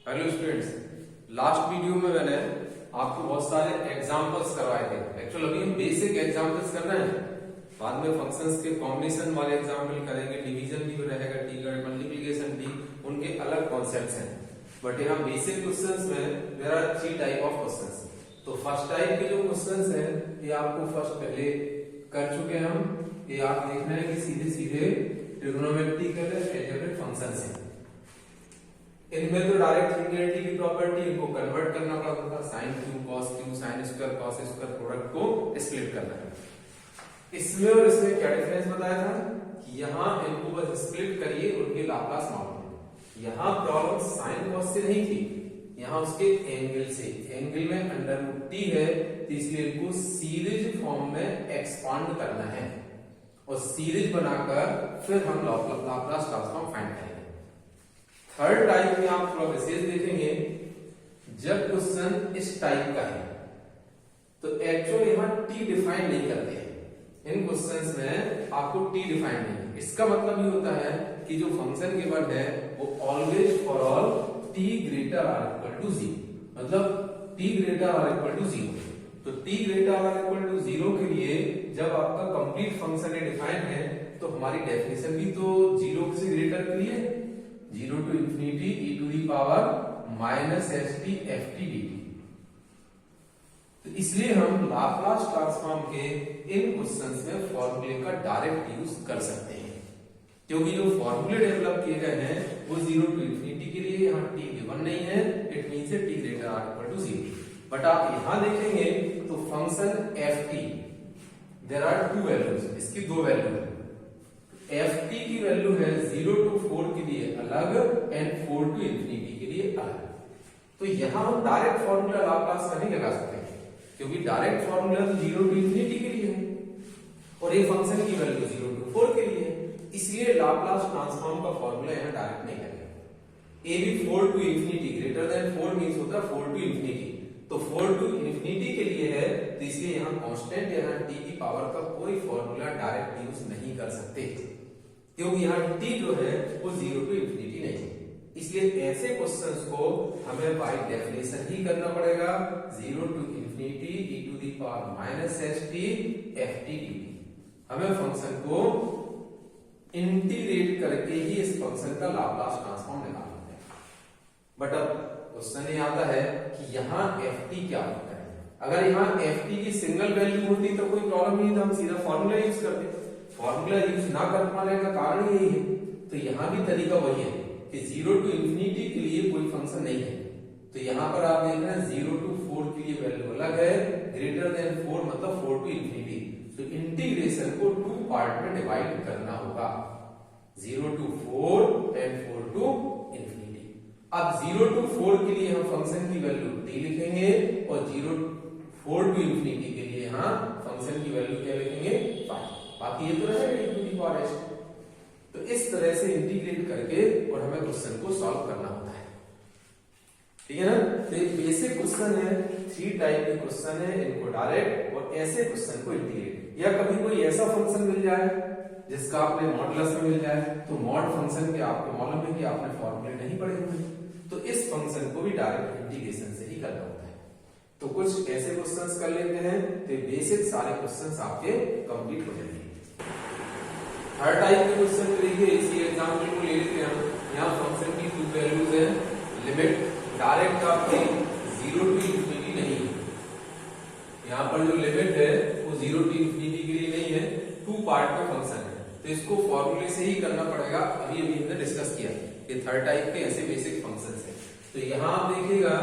Hello students, last video में मैंने आपको बहुत सारे एग्जांपल्स करवाए थे। एक्चुअली अभी हम बेसिक एग्जांपल्स कर रहे हैं, बाद में फंक्शंस के कॉम्बिनेशन वाले एग्जांपल करेंगे, डिवीजन भी रहेगा, टी का मल्टीप्लिकेशन भी, उनके अलग कॉन्सेप्ट्स हैं। बट यहाँ बेसिक क्वेश्चंस में there are 3 type of questions. तो फर्स्ट टाइप के जो क्वेश्चंस हैं ये आपको फर्स्ट पहले कर चुके हैं हम। ये आप देखना है कि सीधे सीधे ट्रिग्नोमेट्रिकल अलजेब्रिक फंक्शंस हैं। इनमें तो डायरेक्ट सिंगुलरिटी की प्रॉपर्टी, इनको कन्वर्ट करना पड़ता था, sine q cos q sine square cos square product को स्प्लिट करना है। इसमें और इसमें क्या डिफरेंस बताया था कि यहाँ इनको बस स्प्लिट करिए, उनके लाप्लास मालूम। यहाँ प्रॉब्लम साइन कॉस से नहीं थी, यहाँ उसके एंगल से। एंगल में अंडर रूट टी है, तो इसलिए इनको सीरीज फॉर्म में एक्सपांड करना है और सीरीज बनाकर फिर हम लाप्लास ट्रांसफॉर्म फाइंड करेंगे। थर्ड टाइप में आप थोड़ा विशेष देखेंगे, जब क्वेश्चन इस टाइप का है तो एक्चुअली यहां टी डिफाइन नहीं करते हैं। इन क्वेश्चंस में आपको टी डिफाइन नहीं है। इसका मतलब ये होता है कि जो फंक्शन गिवन है वो always for all t greater or equal to 0, मतलब t greater or equal to 0। तो t greater or equal to 0 के लिए जब आपका कंप्लीट फंक्शन डिफाइन है तो हमारी डेफिनेशन भी तो 0 से ग्रेटर के लिए 0 to infinity e to the power minus st ft dt। तो इसलिए हम लाप्लास ट्रांसफॉर्म के इन क्वेश्चंस में फॉर्मूले का डायरेक्ट यूज कर सकते हैं, क्योंकि जो फॉर्मूले डेवलप किए गए हैं वो 0 to infinity के लिए, यहाँ t गिवन नहीं है, it means t greater or equal to 0। But आप यहां देखेंगे तो function ft there are 2 values, इसकी 2 वैल्यू है। ft की वैल्यू है 0 to 4 के लिए अलग एंड 4 to infinity के लिए अलग। तो यहां हम डायरेक्ट फॉर्मूला लाप्लास का नहीं लगा सकते, क्योंकि डायरेक्ट फॉर्मूला तो 0 to infinity के लिए है और ये फंक्शन की वैल्यू 0 to 4 के लिए है, इसलिए लाप्लास ट्रांसफॉर्म का फॉर्मूला यहां डायरेक्ट नहीं लगेगा। ए भी 4 to infinity greater than 4 means होता है 4 to infinity, तो 4 to infinity के लिए है, तो इसलिए यहां कांस्टेंट यहां t की पावर का कोई फॉर्मूला डायरेक्ट यूज नहीं कर सकते, क्योंकि यहाँ t जो है वो 0 to infinity नहीं है। इसलिए ऐसे क्वेश्चंस को हमें बाय डेफिनेशन ही करना पड़ेगा, 0 to infinity e to the power minus st ft dt। हमें फंक्शन को इंटीग्रेट करके ही इस फंक्शन का लाप्लास ट्रांसफॉर्म निकालना है। बट अब क्वेश्चन ये आता है कि यहाँ ft क्या होता है। अगर यहाँ ft की सिंगल वैल्यू होती तो कोई प्रॉब्लम नहीं था, हम सीधा फॉर्मूला यूज करते। फॉर्मूला यूज ना कर पाने का कारण यही है। तो यहां भी तरीका वही है कि 0 to infinity के लिए कोई फंक्शन नहीं है, तो यहां पर आप देख रहे हैं 0 to 4 के लिए वैल्यू अलग है, ग्रेटर देन 4 मतलब 4 to infinity। तो इंटीग्रेशन को 2 पार्ट में डिवाइड करना होगा, 0 to 4 एंड 4 to infinity। अब 0 to 4 के लिए हम फंक्शन की वैल्यू t लिखेंगे और 4 to infinity के लिए यहां फंक्शन की वैल्यू क्या लिखेंगे 5। बाकी ये तो रहेगा e to the power s। तो इस तरह से इंटीग्रेट करके और हमें क्वेश्चन को सॉल्व करना होता है, ठीक है ना। तो ये बेसिक क्वेश्चन है, 3 टाइप के क्वेश्चन है, इनको डायरेक्ट और ऐसे क्वेश्चन को इंटीग्रेट, या कभी कोई ऐसा फंक्शन मिल जाए जिसका आपने मॉडुलस में मिल जाए, तो मॉड फंक्शन के आपको मालूम है कि आपने फॉर्मूले नहीं पढ़े हुए, तो इस फंक्शन को भी डायरेक्ट इंटीग्रेशन से ही करना होता है। तो कुछ ऐसे क्वेश्चंस कर लेते हैं, तो बेसिक सारे क्वेश्चंस आपके कंप्लीट हो जाएंगे। थर्ड टाइप के क्वेश्चन देखिए, इसी एग्जांपल को ले लेते हैं हम। यहाँ फंक्शन की 2 वैल्यूज हैं, लिमिट डायरेक्ट आपकी 0 to infinity नहीं है, यहाँ पर जो लिमिट है वो 0 to infinity के लिए नहीं है, 2 पार्ट का फंक्शन है, तो इसको फॉर्मूले से ही करना पड़ेगा। अभी हमने डिस्कस किया ये थर्ड टाइप के ऐसे बेसिक फंक्शंस हैं। तो यहाँ आप देखिएगा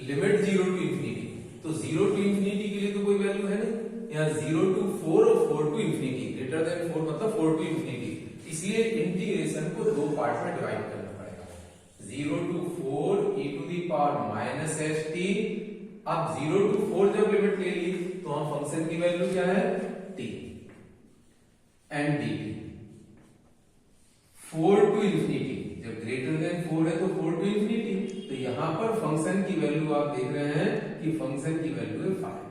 लिमिट 0 to infinity, तो 0 to infinity के लिए तो कोई वैल्यू है नहीं, यहाँ 0 to 4 और 4 to infinity ग्रेटर देन 4 मतलब 4 to infinity, इसलिए इंटीग्रेशन को 2 पार्ट में डिवाइड करना पड़ेगा, 0 to 4 e to the power minus st। अब 0 to 4 जब लिमिट ले ली तो हम फंक्शन की वैल्यू क्या है t and dt। 4 to infinity जब ग्रेटर देन 4 है तो 4 to infinity, तो यहां पर फंक्शन की वैल्यू आप देख रहे हैं कि फंक्शन की वैल्यू है 5,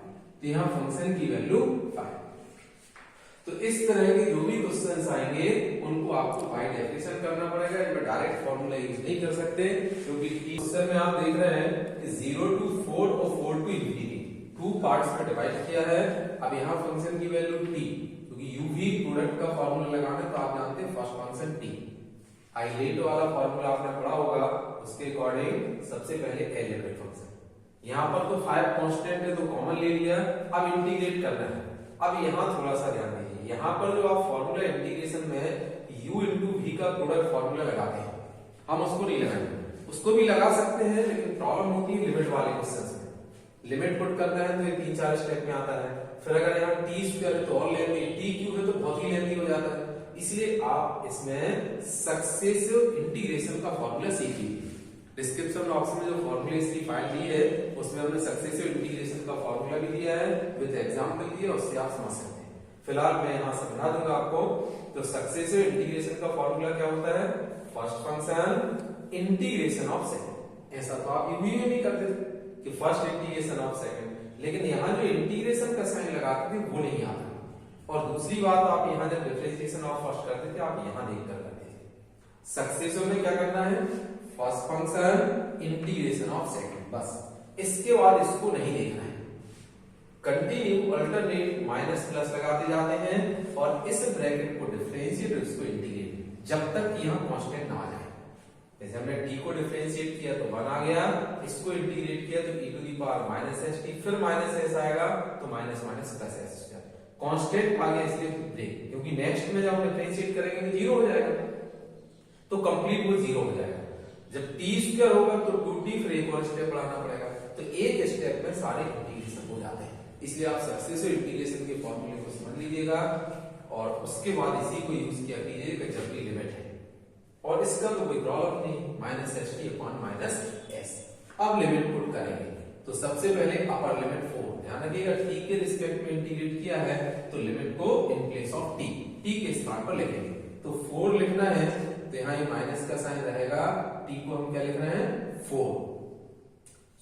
तो यहां फंक्शन की वैल्यू 5। तो इस तरह के जो भी क्वेश्चंस आएंगे उनको आपको बाय डेफिनेशन करना पड़ेगा, इनमें डायरेक्ट फॉर्मूला यूज नहीं कर सकते, क्योंकि क्वेश्चन में आप देख रहे हैं कि 0 to 4 और 4 to infinity 2 पार्ट्स में डिवाइड किया है। अब यहाँ फंक्शन की वैल्यू t, क्योंकि uv प्रोडक्ट का फॉर्मूला लगाना है तो आप जानते हैं फर्स्ट फंक्शन t, आइलेट वाला फॉर्मूला आपने पढ़ा होगा, उसके अकॉर्डिंग सबसे पहले एलिमेंट फंक्शन, यहाँ पर तो 5 कांस्टेंट है तो कॉमन ले लिया, अब इंटीग्रेट करना है। अब यहाँ थोड़ा सा ध्यान दीजिए, यहाँ पर जो आप फॉर्मूला इंटीग्रेशन में u इंटू वी का प्रोडक्ट फॉर्मूला लगाते हैं, हम उसको नहीं लगाएंगे, उसको भी लगा सकते हैं, लेकिन प्रॉब्लम होती है लिमिट वाले क्वेश्चंस में। लिमिट पुट करना है तो ये 3-4 स्टेप में आता है, फिर अगर यहाँ टी स्क्वायर है तो और लेंथी, टी क्यूब है तो बहुत ही लेंथी हो जाता है, इसलिए आप इसमें सक्सेसिव इंटीग्रेशन का फॉर्मूला सीखिए। डिस्क्रिप्शन बॉक्स में जो फॉर्मूले की फाइल दी है उसमें हमने सक्सेसिव इंटीग्रेशन का फॉर्मूला भी दिया है, विद एग्जांपल दिया, उससे आप समझ सकते हैं। फिलहाल मैं यहाँ समझा दूंगा आपको। तो सक्सेसिव इंटीग्रेशन का फॉर्मूला क्या होता है, first function integration of second, ऐसा तो आप यूवी में भी करते थे कि फर्स्ट इंटीग्रेशन ऑफ सेकंड, लेकिन यहाँ जो इंटीग्रेशन का साइन लगाते थे वो नहीं आता। और दूसरी बात, आप यहाँ जब डिफरेंशिएशन ऑफ फर्स्ट करते थे आप यहाँ देख कर करते थे। सक्सेसिव में क्या करना है, first function integration of second, बस, इसके बाद इसको नहीं देखना है, कंटिन्यू अल्टरनेट माइनस प्लस लगाते जाते हैं और इस ब्रैकेट को डिफरेंशिएट और इसको इंटीग्रेट, जब तक यहाँ कांस्टेंट ना आ जाए। जैसे हमने t को डिफरेंशिएट किया तो 1 आ गया, इसको इंटीग्रेट किया तो e to the power minus H T, फिर माइनस एस आएगा तो minus minus plus S square, constant आ गया इसलिए ब्रेक, क्योंकि नेक्स्ट में जब हम डिफरेंशिएट करेंगे तो 0 हो जाएगा, तो कंप्लीट वो 0 हो जाएगा। जब t स्क्वायर होगा तो 2t, फिर एक और स्टेप बढ़ाना पड़ेगा, तो एक स्टेप में सारे इंटीग्रेशन हो जाते हैं। इसलिए आप सक्सेसिव इंटीग्रेशन के फॉर्मूले को समझ लीजिएगा और उसके बाद इसी को यूज किया कीजिएगा जब भी लिमिट है, और इसका तो कोई प्रॉब्लम नहीं, minus H T upon minus S. अब लिमिट पुट करेंगे तो सबसे पहले अपर लिमिट 4, ध्यान रखिएगा t के रिस्पेक्ट में इंटीग्रेट किया है तो लिमिट को इन प्लेस ऑफ t के स्थान पर लिखेंगे, तो 4 लिखना है तो यहाँ ये माइनस का साइन रहेगा, t को हम क्या लिख रहे हैं 4,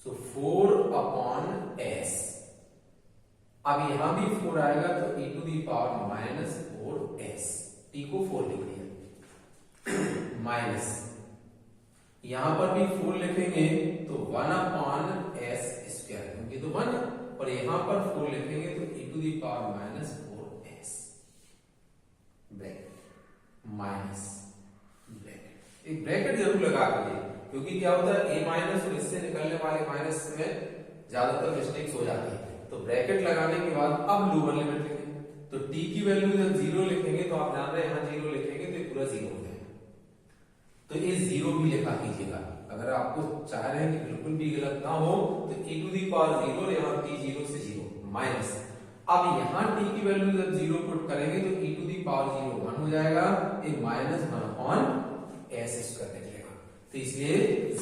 सो 4 अपॉन s। अब यहां भी 4 आएगा तो e to the power minus 4s, t को 4 लिख दिया, माइनस यहां पर भी 4 लिखेंगे तो 1 अपॉन s स्क्वायर, क्योंकि तो 1, और यहां पर 4 लिखेंगे तो e to the power minus 4s, bracket minus bracket, एक ब्रैकेट जरूर लगा दीजिए, क्योंकि क्या होता है a माइनस और इससे निकलने वाले माइनस में ज्यादातर मिस्टेक्स हो जाती है। तो ब्रैकेट लगाने के बाद अब लोअर लिमिट लिखेंगे, तो t की वैल्यू जब 0 लिखेंगे तो आप जान रहे हैं यहाँ 0 लिखेंगे तो ये पूरा 0 हो जाएगा, तो ये 0 भी लिखा कीजिएगा। अगर आपको चाह रहे हैं कि बिल्कुल भी गलत ना हो तो e टू दी पावर 0 और यहाँ t 0 से 0 माइनस, अब यहाँ t की वैल्यू जब 0 पुट करेंगे तो e टू दी पावर 0 1 हो जाएगा, ये माइनस 1 अपॉन s स्क्वायर निकलेगा, तो इसलिए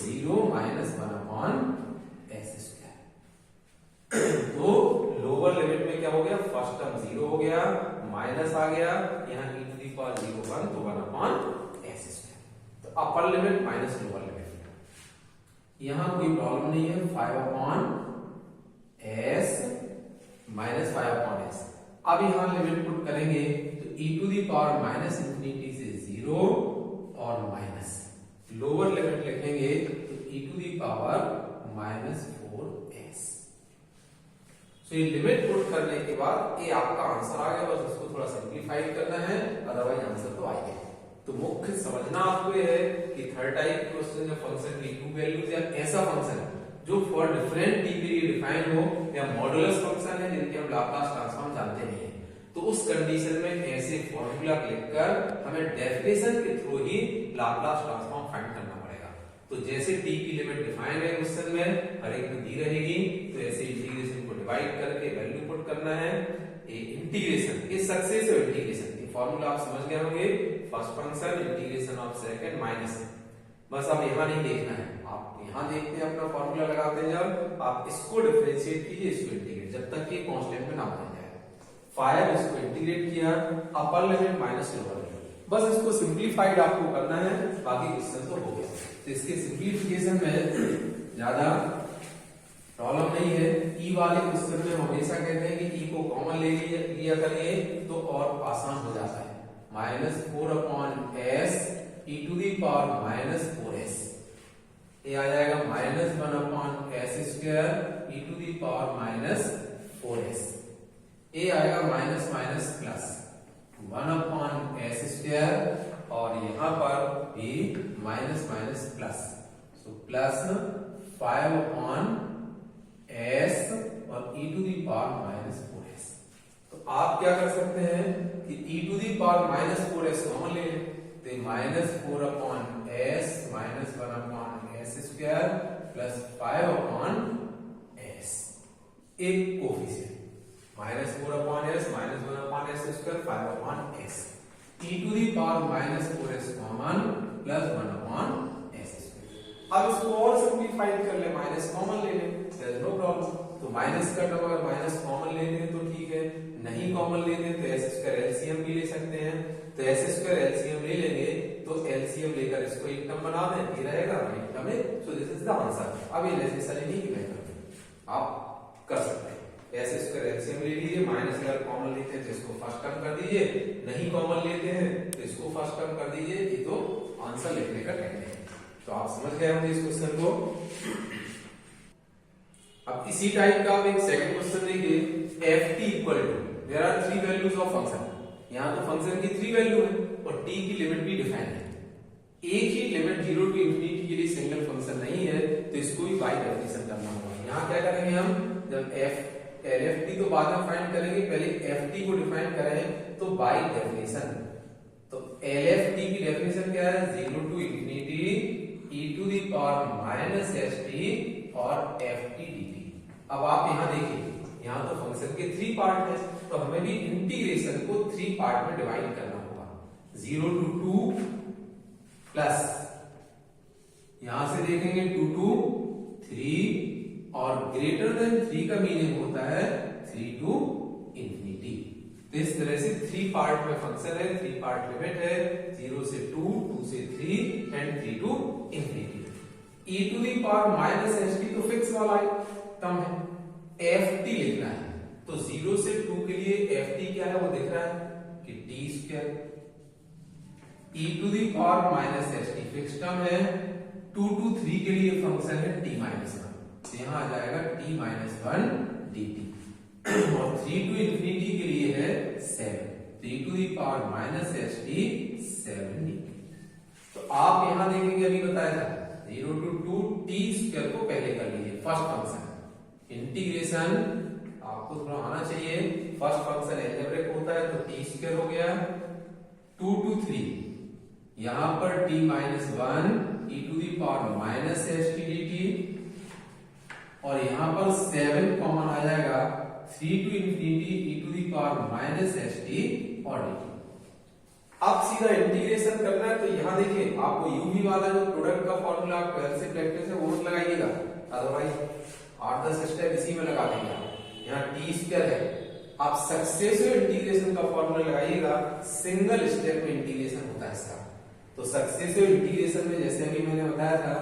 0 माइनस 1 अपॉन s स्क्वायर। तो लोअर लिमिट में क्या हो गया, फर्स्ट टर्म 0 हो गया, माइनस आ गया, यहाँ e टू दी पावर 0 1 तो 1 अपॉन s स्क्वायर, तो upper limit minus lower limit, यहाँ कोई प्रॉब्लम नहीं है, 5 upon s minus 5 upon s। अब यहाँ लिमिट पुट करेंगे तो e to the power minus infinity से 0 और माइनस, लोअर लिमिट लिखेंगे तो e to the power minus 4s। तो ये लिमिट पुट करने के बाद ये आपका आंसर आ गया, बस इसको थोड़ा सिंप्लीफाई करना है, अदरवाइज आंसर तो आ गया। तो मुख्य समझना आपको ये है कि थर्ड टाइप क्वेश्चन जो फंक्शन की टू वैल्यूज या ऐसा फंक्शन जो फॉर डिफरेंट टी के लिए डिफाइन हो, या मॉडुलस फंक्शन है जिनके हम लाप्लास ट्रांसफॉर्म जानते नहीं है, तो उस कंडीशन में ऐसे फॉर्मूला लिख कर हमें डेफिनेशन के थ्रू ही लाप्लास ट्रांसफॉर्म फाइंड करना पड़ेगा। तो जैसे टी की लिमिट डिफाइन है क्वेश्चन में, हर एक में दी रहेगी, तो ऐसे इंटीग्रेशन को डिवाइड करके वैल्यू पुट करना है। इंटीग्रेशन ये सक्सेसिव इंटीग्रेशन की फॉर्मूला आप समझ गए होंगे, first function integration of second minus, बस अब यहाँ नहीं देखना है, आप यहाँ देखते हैं अपना फॉर्मूला लगाते हैं, जब आप इसको डिफरेंशिएट कीजिए, इसको इंटीग्रेट, जब तक कि कांस्टेंट में ना बदल जाए। 5 इसको इंटीग्रेट किया, अपर लिमिट माइनस लोअर लिमिट, बस इसको सिंप्लीफाइड आपको करना है, बाकी क्वेश्चन तो हो गया। तो इसके सिंप्लीफिकेशन में ज्यादा प्रॉब्लम नहीं है। ई वाले क्वेश्चन में हमेशा कहते हैं कि ई को कॉमन ले लिया करिए तो और आसान हो जाता है। -4/s e⁻⁻⁴s, ये आ जाएगा -1/s² e⁻⁻⁴s, ये आएगा माइनस माइनस प्लस 1/s² और यहां पर भी minus minus plus, so plus 5/s और e⁻⁻⁴s। तो आप क्या कर सकते हैं कि e⁻⁻⁴s कॉमन ले लें, तो -4/s -1/s² प्लस 5/s, एक coefficient -4/s -1/s² 5/s, e⁻⁻⁴s common plus 1/s²। अब इसको और सिंप्लीफाइड कर ले, माइनस कॉमन ले ले, देयर इज नो प्रॉब्लम। तो माइनस का टर्म अगर माइनस कॉमन लेते हैं तो ठीक है, नहीं कॉमन लेते हैं तो s² एलसीएम भी ले सकते हैं। तो s² एलसीएम ले लेंगे तो एलसीएम लेकर इसको एक टर्म बना दें, ये रहेगा एक टर्म है। So this is the answer. अब ये नेसेसरी नहीं कि मैं करूं, आप कर सकते हैं। s² एलसीएम ले लीजिए, माइनस अगर कॉमन लेते हैं तो इसको फर्स्ट टर्म कर दीजिए, नहीं कॉमन लेते हैं तो इसको फर्स्ट टर्म कर दीजिए। ये तो आंसर लिखने का टेक्निक है। तो आप समझ गए होंगे इस क्वेश्चन को। अब इसी टाइप का आप एक सेकंड क्वेश्चन देखिए, ft equal to there are 3 values of function. यहां तो फंक्शन की 3 वैल्यू है और t की लिमिट भी डिफाइन है। एक ही लिमिट 0 टू इंफिनिटी के लिए सिंगल फंक्शन नहीं है, तो इसको भी बाय डेफिनेशन करना होगा। यहां क्या करेंगे हम, जब LFT तो बाद में फाइंड करेंगे, पहले ft को डिफाइन करें तो बाय डेफिनेशन। तो LFT की डेफिनेशन क्या है, 0 टू इंफिनिटी e⁻⁻st और ft dt। अब आप यहां देखिए, यहां तो फंक्शन के 3 पार्ट है, तो हमें भी इंटीग्रेशन को 3 पार्ट में डिवाइड करना होगा। 0 टू 2 प्लस यहां से देखेंगे 2 टू 3 और ग्रेटर देन 3 का मीनिंग होता है 3 टू इंफिनिटी। तो इस तरह से 3 पार्ट में फंक्शन है, 3 पार्ट लिमिट है, 0 से 2, 2 से 3 एंड 3 टू इंफिनिटी। e⁻⁻st तो फिक्स वाला टर्म है, ft लिखना है तो 0 से 2 के लिए ft क्या है वो दिख रहा है कि t²। e⁻⁻st फिक्स टर्म है, 2 टू 3 के लिए फंक्शन है t-1, तो यहां आ जाएगा t-1 dt और 3 टू इंफिनिटी के लिए है 7, तो e⁻⁻st 7 dt। तो आप यहां देखेंगे, अभी बताया था 0 टू 2 t² को पहले कर लीजिए, फर्स्ट फंक्शन इंटीग्रेशन आपको थोड़ा आना चाहिए। फर्स्ट फंक्शन अलजेब्रिक होता है तो t² हो गया, 2 टू 3 यहां पर t-1 e⁻⁻st dt और यहां पर 7 कॉमन आ जाएगा, 3 टू इंफिनिटी e⁻⁻st और dt। अब सीधा इंटीग्रेशन करना है तो यहां देखिए, आपको uv वाला जो प्रोडक्ट का फॉर्मूला आप पहले से प्रैक्टिस है वो मत लगाइएगा, अदरवाइज 8-10 स्टेप इसी में लगा देंगे। यहाँ t² है, आप सक्सेसिव इंटीग्रेशन का फॉर्मूला लगाइएगा, सिंगल स्टेप में इंटीग्रेशन होता है इसका। तो सक्सेसिव इंटीग्रेशन में जैसे अभी मैंने बताया था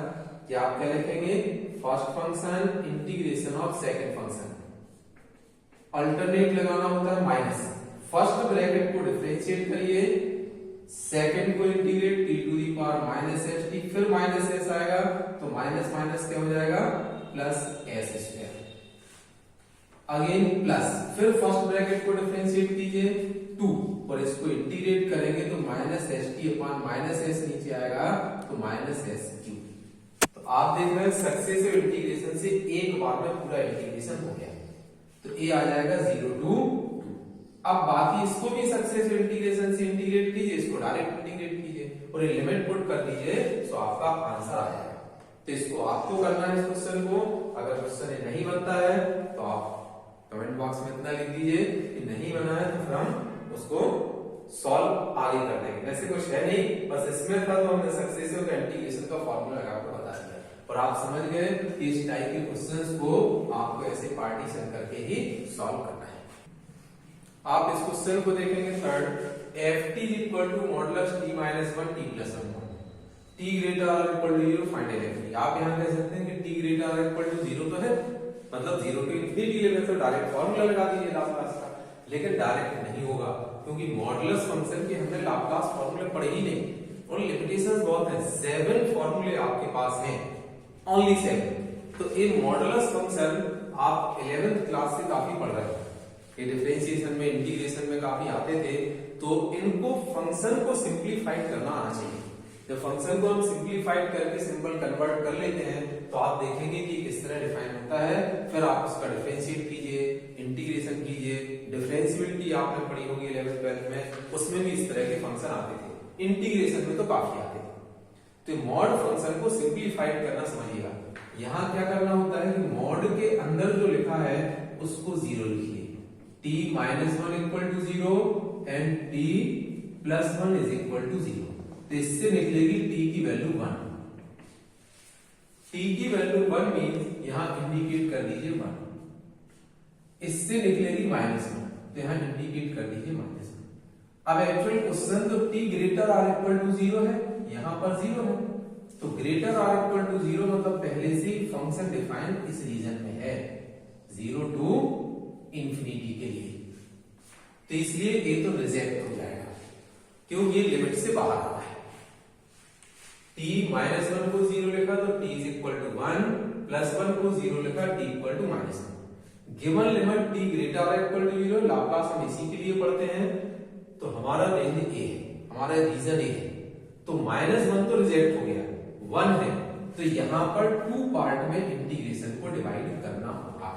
कि आप क्या लिखेंगे, first function integration of second function, alternate लगाना होता है माइनस, फर्स्ट ब्रैकेट को डिफरेंशिएट करिए, सेकंड को इंटीग्रेट t⁻⁻st, फिर माइनस s आएगा तो माइनस माइनस क्या हो जाएगा प्लस s², अगेन प्लस, फिर फर्स्ट ब्रैकेट को डिफरेंशिएट कीजिए 2 और इसको इंटीग्रेट करेंगे तो -st/-s नीचे आएगा तो -s³। तो आप देख रहे हैं सक्सेसिव इंटीग्रेशन से एक बार में पूरा इंटीग्रेशन हो गया, तो ये आ जाएगा 0 टू 2। अब बाकी इसको भी सक्सेसिव इंटीग्रेशन से इंटीग्रेट कीजिए, इसको डायरेक्ट इंटीग्रेट कीजिए और ये लिमिट पुट कर दीजिए, तो आपका आंसर आ जाएगा। तो इसको आपको करना है इस क्वेश्चन को। अगर क्वेश्चन नहीं बनता है तो आप कमेंट बॉक्स में इतना लिख दीजिए कि नहीं बना है, तो फिर हम उसको सॉल्व आगे कर देंगे। वैसे कुछ है नहीं, बस इसमें था तो हमने सक्सेसिव का इंटीग्रेशन का फॉर्मूला लगा कर बता दिया और आप समझ गए कि इस टाइप के क्वेश्चंस को आपको ऐसे पार्टीशन करके ही सॉल्व करना है। आप इस क्वेश्चन को देखेंगे third, ft equal to modulus t-1 t+1 t greater और इक्वल टू 0 फाइंड ft। आप यहां कह सकते हैं कि t ग्रेटर और इक्वल टू 0 तो है, मतलब 0 टू इंफिनिटी ले तो डायरेक्ट फॉर्मूला लगा दीजिए लाप्लास का, लेकिन डायरेक्ट नहीं होगा क्योंकि मॉडुलस फंक्शन के हमने लाप्लास फॉर्मूले पढ़े ही नहीं और लिमिटेशंस बहुत है। 7 फॉर्मूले आपके पास हैं, ओनली 7। तो ये मॉडुलस फंक्शन आप 11th क्लास से काफी पढ़ रहे हैं, ये डिफरेंशिएशन में इंटीग्रेशन में काफी आते थे, तो इनको फंक्शन को सिंप्लीफाइड करना आना चाहिए। जब फंक्शन को हम सिंप्लीफाइड करके सिंपल कन्वर्ट कर लेते हैं तो आप देखेंगे कि किस तरह डिफाइन होता है, फिर आप उसका डिफरेंशिएट कीजिए, इंटीग्रेशन कीजिए। डिफरेंशिएबिलिटी आपने पढ़ी होगी 11th 12th में, उसमें भी इस तरह के फंक्शन आते थे, इंटीग्रेशन में तो काफी आते थे। तो मॉड फंक्शन को सिंप्लीफाइड करना समझिएगा। यहाँ क्या करना होता है कि मॉड के अंदर जो लिखा है उसको 0 लिखिए, t minus 1 equal to 0 and t plus 1 is equal to 0। तो इससे निकलेगी t की वैल्यू 1। t की वैल्यू 1 मींस यहां इंडिकेट कर दीजिए 1। इससे निकलेगी -1, तो यहां इंडिकेट कर दीजिए -1। अब एक्चुअल क्वेश्चन तो t greater or equal to 0 है, यहां पर 0 है, तो ग्रेटर आर इक्वल टू 0 मतलब पहले से ही फंक्शन डिफाइन इस रीजन में है 0 टू इंफिनिटी के लिए, तो इसलिए ये तो रिजेक्ट हो जाएगा क्यों, ये लिमिट से बाहर आ रहा है। t माइनस 1 को 0 लिखा तो t is equal to 1, plus 1 को 0 लिखा t equal to -1। Given limit t greater or equal to 0, Laplace हम इसी के लिए पढ़ते हैं, तो हमारा रेंज a है, हमारा रीजन a है, तो -1 तो रिजेक्ट हो गया, 1 है, तो यहां पर 2 पार्ट में इंटीग्रेशन को डिवाइड करना होगा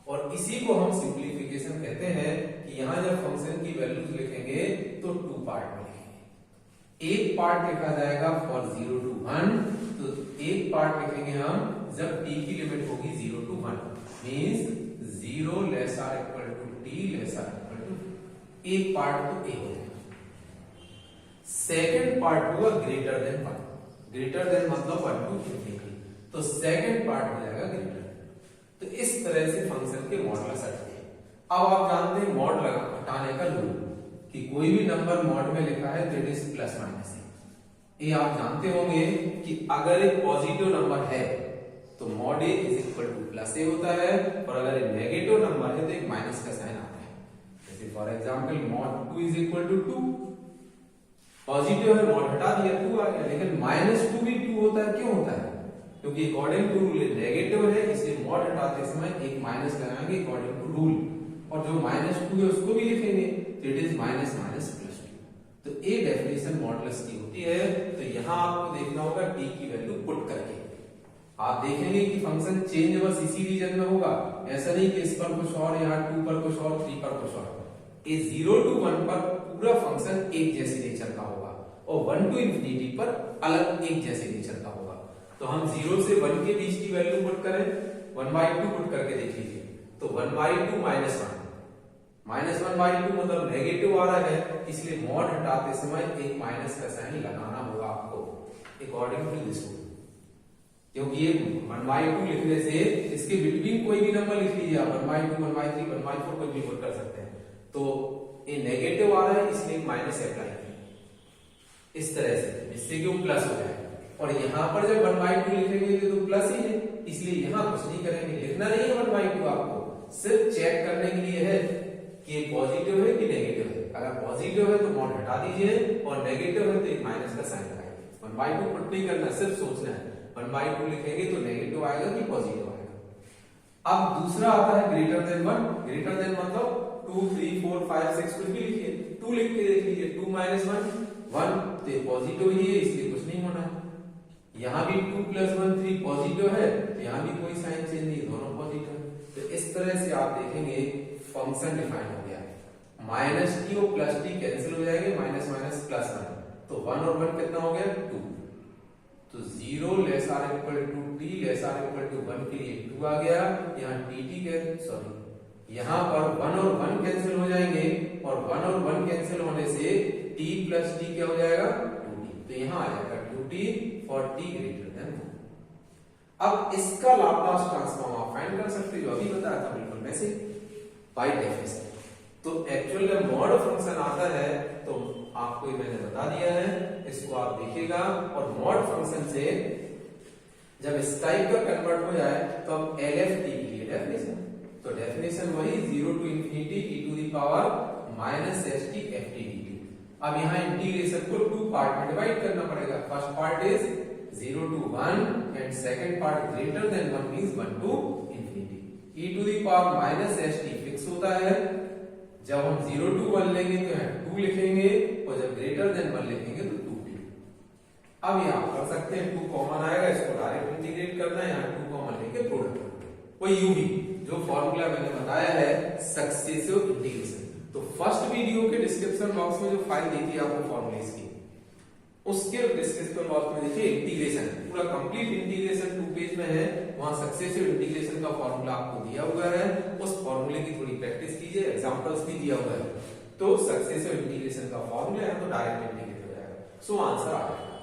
और इसी को हम सिंप्लीफिकेशन कहते हैं कि यहां जब फंक्शन की वैल्यूज लिखेंगे तो 2 पार्ट में लिखेंगे। एक पार्ट लिखा जाएगा फॉर 0 टू 1, तो एक पार्ट लिखेंगे हम जब t की लिमिट होगी 0 to 1, means 0 less or equal to t less or equal to, एक पार्ट तो a हो जाएगा। सेकंड पार्ट हुआ ग्रेटर देन 1, ग्रेटर देन मतलब 1 टू इंफिनिटी, तो सेकंड पार्ट हो जाएगा ग्रेटर। तो इस तरह से फंक्शन के मॉडुलस हटते हैं। अब आप जानते हैं मॉड हटाने का रूल कि कोई भी नंबर मॉड में लिखा है तो इट इज प्लस माइनस ए। ये आप जानते होंगे कि अगर एक पॉजिटिव नंबर है तो mod a is equal to plus a होता है, और अगर एक नेगेटिव नंबर है तो एक माइनस का साइन आता है। जैसे for example mod 2 is equal to 2, positive है मॉड हटा दिया 2 आ गया, लेकिन -2 भी 2 होता है, क्यों होता है, क्योंकि अकॉर्डिंग टू रूल नेगेटिव है, इसलिए मॉड हटाते समय एक माइनस लगाएंगे अकॉर्डिंग टू रूल, और जो -2 है उसको भी लिखेंगे, तो it is minus minus plus 2। तो ये डेफिनेशन मॉडुलस की होती है। तो यहां आपको देखना होगा t की वैल्यू पुट करके, आप देखेंगे कि फंक्शन चेंज बस इसी रीजन में होगा, ऐसा नहीं कि इस पर कुछ और, यहाँ 2 पर कुछ और, 3 पर कुछ और। ये 0 टू 1 पर पूरा फंक्शन एक जैसे नेचर का होगा और 1 टू इंफिनिटी पर अलग एक जैसे नेचर का होगा। तो हम 0 से 1 के बीच की वैल्यू पुट करें, 1/2 पुट करके देख लीजिए, तो 1/2 -1, -1/2 मतलब नेगेटिव आ रहा है, इसलिए मॉड हटाते समय एक माइनस का साइन लगाना होगा आपको अकॉर्डिंग टू दिस रूल, क्योंकि ये 1/2 लिखने से इसके बिटवीन कोई भी नंबर लिख लीजिए आप, 1/2, 1/3, 1/4 कोई भी पुट कर सकते हैं। तो ये नेगेटिव आ रहा है इसलिए माइनस अप्लाई किया इस तरह से, जिससे कि वो प्लस हो जाए, और यहां पर जब 1/2 लिखेंगे तो प्लस ही है, इसलिए यहां कुछ नहीं करेंगे, लिखना नहीं है 1/2, आपको सिर्फ चेक करने के लिए है कि पॉजिटिव है कि नेगेटिव है। अगर पॉजिटिव है तो मॉड हटा दीजिए, और नेगेटिव है तो एक माइनस का साइन लगाइए। 1/2 पुट नहीं करना, सिर्फ सोचना है 1/2 लिखेंगे तो नेगेटिव आएगा कि पॉजिटिव आएगा। अब दूसरा आता है ग्रेटर देन 1, ग्रेटर देन मतलब 2, 3, 4, 5, 6 कुछ भी लिखिए, 2 लिख के देख लीजिए, 2 - 1 1, तो पॉजिटिव ही है इसलिए कुछ नहीं होना है। यहाँ भी 2 + 1 3 पॉजिटिव है, यहाँ भी कोई साइन चेंज नहीं, दोनों पॉजिटिव। तो इस तरह से आप देखेंगे फंक्शन डिफाइन हो गया, -t और +t कैंसिल हो जाएंगे, माइनस माइनस प्लस 1, तो 1 और 1 कितना हो गया 2, तो 0 less or equal to t less or equal to 1 के लिए 2 आ गया, यहाँ यहाँ पर 1 और 1 कैंसिल हो जाएंगे, और 1 और 1 कैंसिल होने से t + t क्या हो जाएगा 2t, तो यहाँ आ जाएगा 2t for t greater than 1। अब इसका लाप्लास ट्रांसफॉर्म आप फाइंड कर सकते हो, जो अभी बताया था बिल्कुल वैसे बाय डेफिनेशन। तो एक्चुअल जब मॉड फंक्शन आता है तो आपको ये मैंने बता दिया है, इसको आप देखिएगा, और मॉड फंक्शन से जब इस टाइप का कन्वर्ट हो जाए तो अब LFT के लिए डेफिनेशन, तो डेफिनेशन वही 0 to infinity e to the power minus st ft dt। अब यहाँ इंटीग्रेशन को 2 पार्ट में डिवाइड करना पड़ेगा। First part is 0 to 1 and second part greater than 1 means 1 to infinity। e to the power minus st fix होता है, जब हम 0 to 1 लेंगे तो यहाँ 2 लिखेंगे और जब ग्रेटर देन 1 लिखेंगे तो 2 लिखेंगे। अब यहाँ कर सकते हैं 2 कॉमन आएगा, इसको डायरेक्ट इंटीग्रेट करना है, यहाँ 2 कॉमन लेके प्रोडक्ट वो यूवी जो फॉर्मूला मैंने बताया है सक्सेसिव इंटीग्रेशन। तो फर्स्ट वीडियो के डिस्क्रिप्शन बॉक्स में जो फाइल दी थी आपको फॉर्मूलेस की, उसके डिस्क्रिप्शन बॉक्स में देखिए इंटीग्रेशन पूरा कंप्लीट इंटीग्रेशन 2 पेज में है, वहां सक्सेसिव इंटीग्रेशन का फॉर्मूला आपको दिया हुआ है। उस फॉर्मूले की थोड़ी प्रैक्टिस कीजिए, एग्जांपल्स भी दिया हुआ है, तो सक्सेसिव इंटीग्रेशन का फॉर्मूला है तो डायरेक्ट इंटीग्रेट हो जाएगा। सो आंसर आ जाएगा।